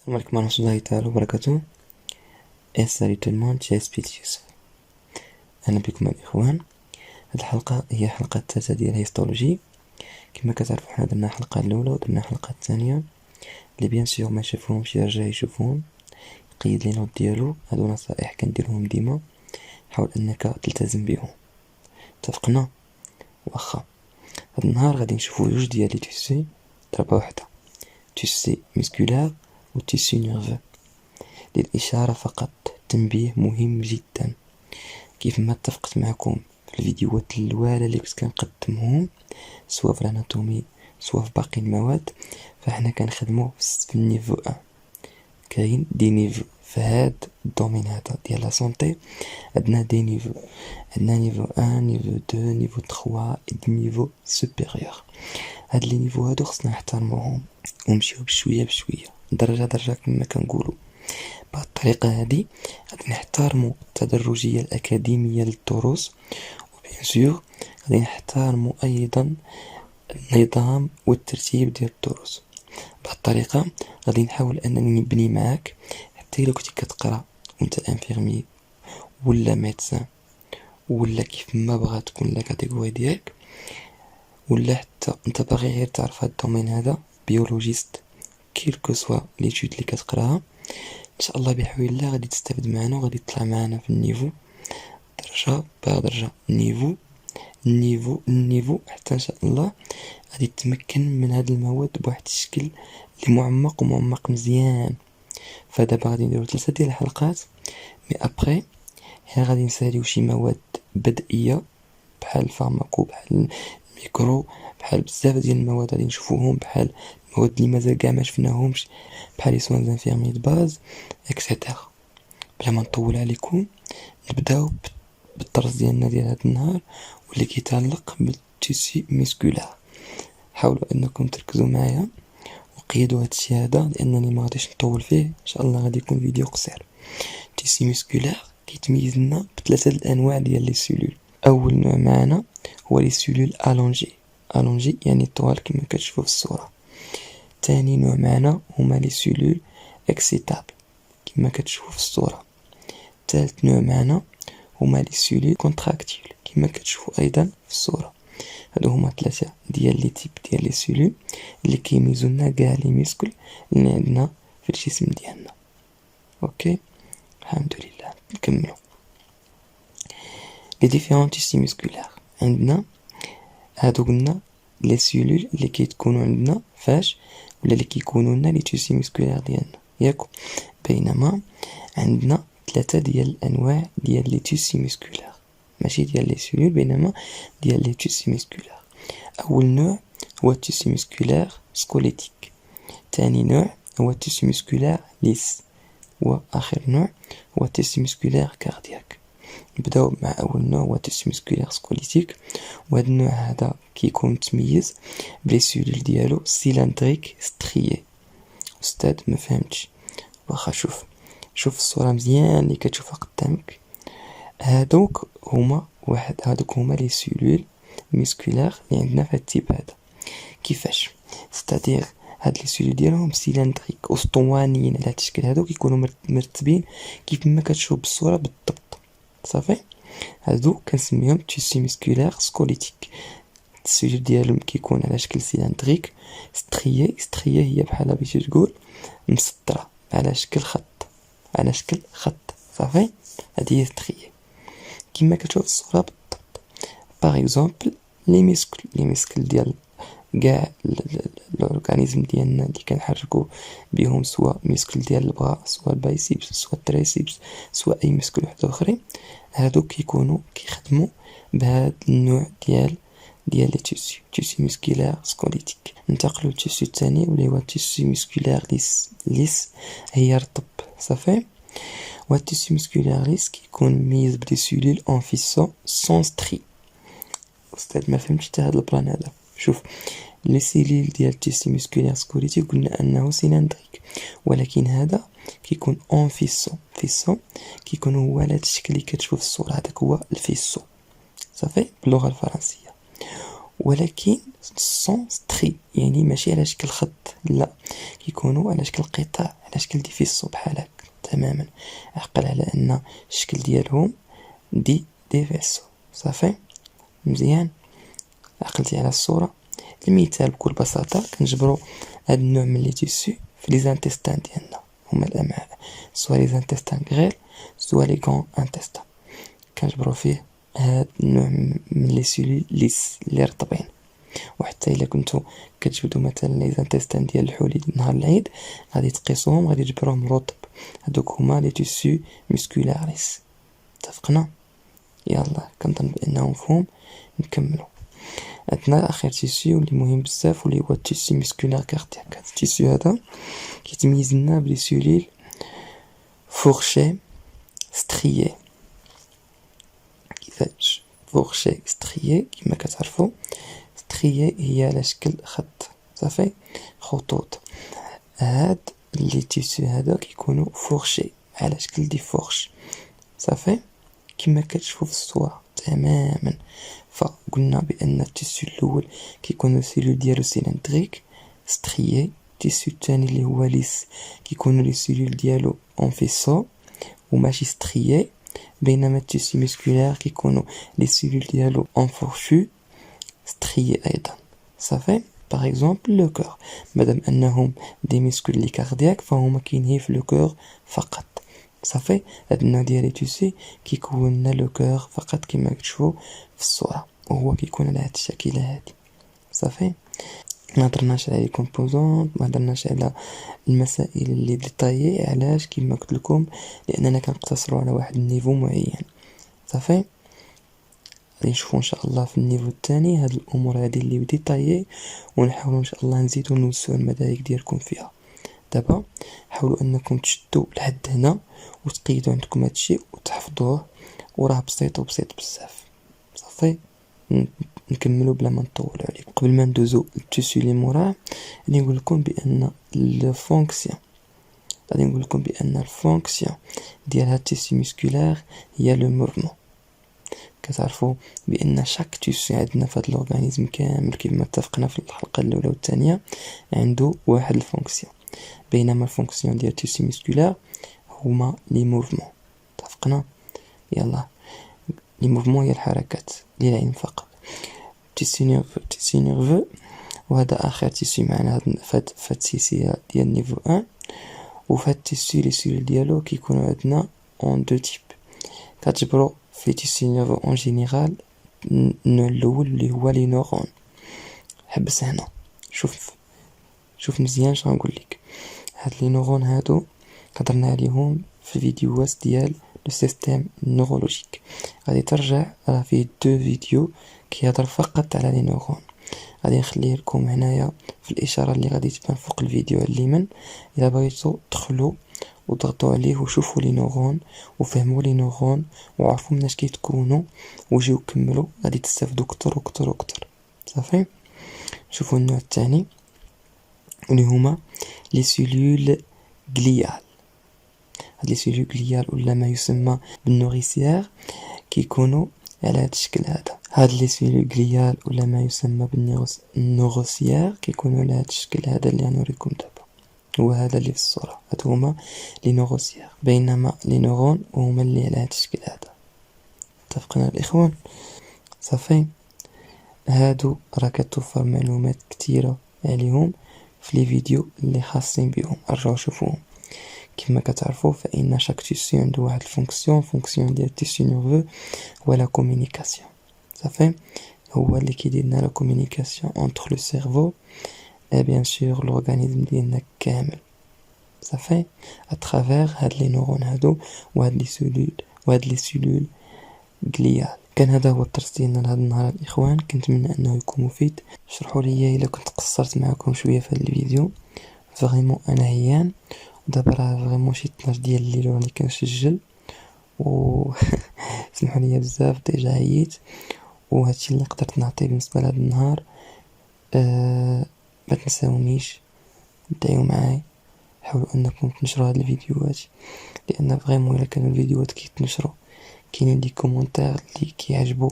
السلام عليكم ورحمة الله تعالى وبركاته. salut tout le monde, j'espère يوسف. أهلا بكم الإخوان. هاد الحلقة هي حلقة الثالثة ديال الهيستولوجي. كما كتعرفوا حنا درنا الحلقة الأولى ودرنا الحلقة الثانية اللي بيان سيغ ما شافوهمش يرجع يشوفوهم، يقيد لي نوت ديالو. هادو نصائح كنديرهم ديما، حاول أنك تلتزم بهم. اتفقنا؟ واخا. هاد النهار غادي نشوفو جوج ديال لي تيسي ضربة وحدة، تيسي مسكولار و تيسي نيرفو. للإشارة فقط، تنبيه مهم جدا. كيف ما اتفقت معكم في الفيديوهات الأولى اللي كنت كنقدمهم سواء في الاناتومي سواء في باقي المواد، فاحنا كنخدمو في النيفو 1. كاين دي نيفو في هاد الدومين هذا ديال لا سونتي. عندنا دي نيفو، عندنا نيفو 1 نيفو 2 نيفو 3 دي نيفو سوبيريور. هاد لي نيفو هادو خصنا نحترموهم ونمشيو بشويه بشويه، درجه درجه كما كنقولوا. بهاد الطريقه هادي غادي نحترمو التدرجيه الاكاديميه للدروس، وبيان سور غادي نحترمو ايضا النظام والترتيب ديال الدروس. بهاد الطريقه غادي نحاول انني نبني معاك حتى الا كنتي كتقرا وانت انفيرمي ولا ميدسان ولا كيف ما بغات تكون لا كاتيجوري ديالك، ولا حتى انت باغي غير تعرف هاد الدومين هذا بيولوجيست كيلكو سوا ليتود اللي كتقراها. ان شاء الله بحول الله غادي تستافد معنا وغادي تطلع معنا في النيفو درجه بدرجه، النيفو حتى ان شاء الله غادي تتمكن من هاد المواد بواحد الشكل اللي معمق مزيان. فدابا غادي نديرو 3 ديال الحلقات، مي ابري حنا غادي نساليو شي مواد بدئيه بحال الفارماكو، بحال الميكرو، بحال بزاف ديال المواد غادي نشوفوهم، بحال المواد اللي مازال كاع ما شفناهمش بحال لي سوان انفيرمي باز اكسيتيرا. بلا ما نطول عليكم نبداو بالدرس ديالنا ديال هذا النهار واللي كيتعلق بالتيسي ميسكولار. حاولوا انكم تركزوا معايا وقيدوا هاد الشيء هذا لانني ما غاديش نطول فيه، ان شاء الله غادي يكون فيديو قصير. التيسي ميسكولار كيتميز لنا بثلاثه الانواع ديال لي سيلول. اول نوع معنا هو لي سيلول الونجي يعني طوال كما كتشوفوا في الصوره. ثاني نوع معنا هما لي سيلول اكسيتابل كما كتشوفوا في الصوره. ثالث نوع معنا هما لي سيلول كونتراكتيل كما كتشوفوا ايضا في الصوره. هادو هما ثلاثه ديال لي تيب ديال لي سيلول اللي كيميزو لنا كاع لي ميسكل اللي عندنا في الجسم ديالنا. اوكي، الحمد لله. نكملوا لي ديفيرون تيسي ميسكولار. عندنا هادو قلنا لي سيلول اللي كيتكونوا عندنا فاش ولا اللي كيكونوا لنا لي تيسي ميسكولار ديالنا ياك. بينما عندنا 3 ديال الانواع ديال لي تيسي ميسكولار، ماشي ديال لي سيلول بينما ديال لي تيسي ميسكولار. اول نوع هو التيسي ميسكولار سكوليتيك، ثاني نوع هو التيسي ميسكولار ليس، واخر نوع هو التيسي ميسكولار كاردياك. نبداو مع اول نوع هو التيسي ميسكولار سكوليتيك. وهذا النوع هذا كيكون متميز بلي سيلول ديالو سيلندريك ستريي. استاذ ما فهمتش؟ واخا شوف الصوره مزيان اللي كتشوفها قدامك. هادوك هما لي سيلول ميسكولار اللي عندنا في التيب هذا. كيفاش؟ ستادير هاد لي سيلول ديالهم سيلندريك اسطوانيين على الشكل هادو، كيكونوا مرتبين كيف ما كتشوف بالصوره بالضبط. صافي، هادو كنسميهم تيسي ميسكولار سكوليتيك. السيلول ديالهم كيكون على شكل سيلندريك ستريي هي بحال باش تقول مسطره على شكل خط. صافي، هذه هي ستريي كما كتشوف الصوره بالضبط. باغ اكزومبل لي ميسكل ديال كاع الاورغانيزم ديالنا اللي كنحركوا بهم، سواء ميسكل ديال البغا سواء البايسيبس سواء التريسيبس سواء اي ميسكل واحد اخرين، هادو كيكونوا كيخدموا بهذا النوع ديال لي تيسي ميسكولار سكوليتيك. ننتقلوا للتيسي الثاني واللي هو التيسي ميسكولار ليس هي رطب. صافي، والتيسي ميسكولار ليس كيكون مميز بلي سيلول اون فيسون سون ستري. استاذ ما فهمتش حتى هذا البلان هذا. شوف، لي سيلول ديال التيسي ميسكولار سكوليتيك قلنا انه سيلندريك، ولكن هذا كيكون اون فيسون كيكون هو على هذا الشكل اللي كتشوف في الصوره، هذاك هو الفيسو. صافي باللغه الفرنسيه. ولكن سون ستري، يعني ماشي على شكل خط، لا، كيكونوا على شكل قطع، على شكل دي فيسو بحال هكا تماما. عقل على ان الشكل ديالهم دي فيسو. صافي مزيان، عقلتي على الصورة. المثال بكل بساطة كنجبرو هاد النوع من لي تيسو في لي زانتيستان ديالنا، هما الامعاء، سوا لي زانتيستان غير سوا لي غون انتيستان. كنجبرو فيه هاد النوع من لي سيلول ليس لي رطبين. وحتى الا كنتو كتجبدو مثلا لي زانتيستان ديال الحولي نهار العيد، غادي تقيسوهم، غادي تجبروهم رطب. هادوك هما لي تيسو ميسكولاريس. اتفقنا؟ يلا كنظن بانه مفهوم. نكملو. عندنا اخر تيسو واللي مهم بزاف، واللي هو التيسو ميسكولار كاردياك. هاد التيسو هذا كيتميز لنا بلي سيلول فورشي ستريي. كيفاش فورشي ستريي؟ كما كتعرفوا ستريي هي على شكل خط، صافي، خطوط. هاد لي تيسو هذا كيكونوا فورشي على شكل دي فورش، صافي، كما كتشوفوا في الصورة تماما. فقلنا بان التيسو الاول كيكونوا سيلول ديالو سيلندريك ستريي. التيسو الثاني اللي هو ليس كيكونوا لي سيلول ديالو اون فيسو وماشي ستريي. بينما التيسو ميسكولار كيكونوا لي سيلول ديالو اون فورشو ستريي ايضا. صافي. باغ اكزومبل لو كور، مادام انهم دي ميسكول لي كاردياك فهما كاينين في لو كور فقط. صافي. هاد النوع ديال لي تيسو كيكون لنا لو كور فقط كما كتشوفوا في الصورة، وهو كيكون على هاد الشكل هادي. صافي. ما هضرناش على لي كومبوزونط، ما هضرناش على المسائل اللي ديطايي. علاش؟ كما قلت لكم لاننا كنقتصروا على واحد النيفو معين. صافي. غادي نشوفوا ان شاء الله في النيفو الثاني هاد الامور هادي اللي ديطايي، ونحاولوا ان شاء الله نزيدوا نوسعوا المدارك ديالكم فيها. دابا حاولوا انكم تشدوا لحد هنا وتقيدوا عندكم هادشي وتحفظوه، وراه بسيط بزاف. صافي. نكملوا بلا ما نطولوا عليكم. قبل ما ندوزو للتيسو لي موراه، غادي نقول لكم بان الفونكسيون ديال هاد التيسو ميسكولار هي لو موفمون. كتعرفوا بان شاك تيسو عندنا في هاد الاورغانيزم كامل كما اتفقنا في الحلقه الاولى والثانيه عنده واحد الفونكسيون، بينما الفونكسيون ديال التيسو ميسكولار هما لي موفمون. اتفقنا؟ يلا، لي موفمون هي الحركات للعين فقط. تيسو نيرفو، وهذا اخر تيسو معنا فهاد السلسله ديال نيفو 1. وفهاد التيسو لي سيلول ديالو كيكونوا عندنا اون دو تيب. كتجبروا في تيسو نيرفو اون جينيرال النوع الاول اللي هو لي نورون. حبس هنا، شوف مزيان اش غنقول لك. هاد لي نورون هادو هضرنا عليهم في فيديوهات ديال لو سيستيم نورولوجيك، غادي ترجع راه فيه 2 فيديو كيهضر فقط على لي نورون. غادي نخليه لكم هنايا في الاشاره اللي غادي تبان فوق الفيديو على اليمين. الا بغيتو دخلوا وضغطوا عليه وشوفوا لي نورون وفهموا لي نورون وعرفوا مناش كيتكونوا وجيو كملوا، غادي تستافدوا كتر. صافي. شوفوا النوع الثاني اللي هما لي سيلول غليال. هاد لي سيلول غليال ولا ما يسمى بالنوريسيير كيكونوا على هاد الشكل هذا. هاد لي سيلول غليال ولا ما يسمى بالنوروسيير كيكونوا على هاد الشكل هذا اللي غنوريكم دابا، هو هذا اللي في الصورة. هاد هما لي نوروسيير، بينما لي نورون هما اللي على هاد الشكل هذا. اتفقنا الاخوان؟ صافي. هادو راه كتوفر معلومات كثيره عليهم في لي فيديو اللي خاصين بهم، ارجعوا شوفوهم. كما كتعرفوا فإن شاك تيسو عنده واحد الفونكسيون ديال التيسو نيرفو ولا كومونيكاسيون. صافي. هو اللي كيدير لنا لا كومونيكاسيون انتر لو سيرفو اي بيان سور لورغانيزم ديالنا كامل. صافي. اترافير هاد لي نورون هادو وهاد لي سيلول غليال. كان هذا هو الدرس ديالنا لهذا النهار الاخوان، كنتمنى انه يكون مفيد. شرحوا لي الا كنت قصرت معكم شويه في هذا الفيديو، فريمون انا هيان. ودابا راه فريمون شي 12 ديال الليل راني كنسجل و سمحوا لي بزاف ديجا عييت، وهادشي اللي قدرت نعطيه بالنسبه لهذا النهار. ما تنساونيش دعيو معاي، حاولوا انكم تنشروا هاد الفيديوهات، لان فريمون الا كانوا الفيديوهات كيتنشروا كاينين دي كومونتير اللي كيعجبوا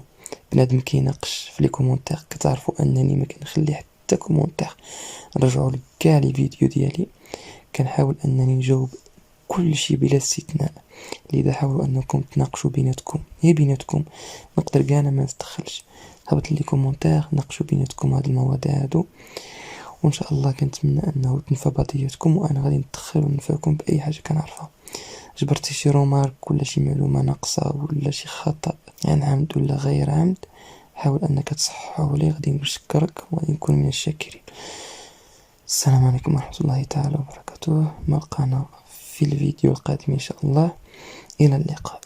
بنادم كيناقش في لي كومونتير، كتعرفوا انني ما كنخلي حتى كومونتير. رجعوا لكاع لي فيديو ديالي، كنحاول انني نجاوب كل شيء بلا استثناء. لذا حاولوا انكم تناقشوا بيناتكم، هي بيناتكم، نقدر كاع انا ما نتدخلش. هبط لي كومونتير ناقشوا بيناتكم هاد المواضيع هادو، وان شاء الله كنتمنى انه تنفع بعضياتكم، وانا غادي ندخل وننفعكم باي حاجه كنعرفها. جبرتي شي رومارك ولا شي معلومه ناقصه ولا شي خطا عن عمد ولا غير عمد، حاول انك تصححه لي، غادي نشكرك وغادي نكون من الشاكرين. السلام عليكم ورحمه الله تعالى وبركاته. نلقانا في الفيديو القادم ان شاء الله. الى اللقاء.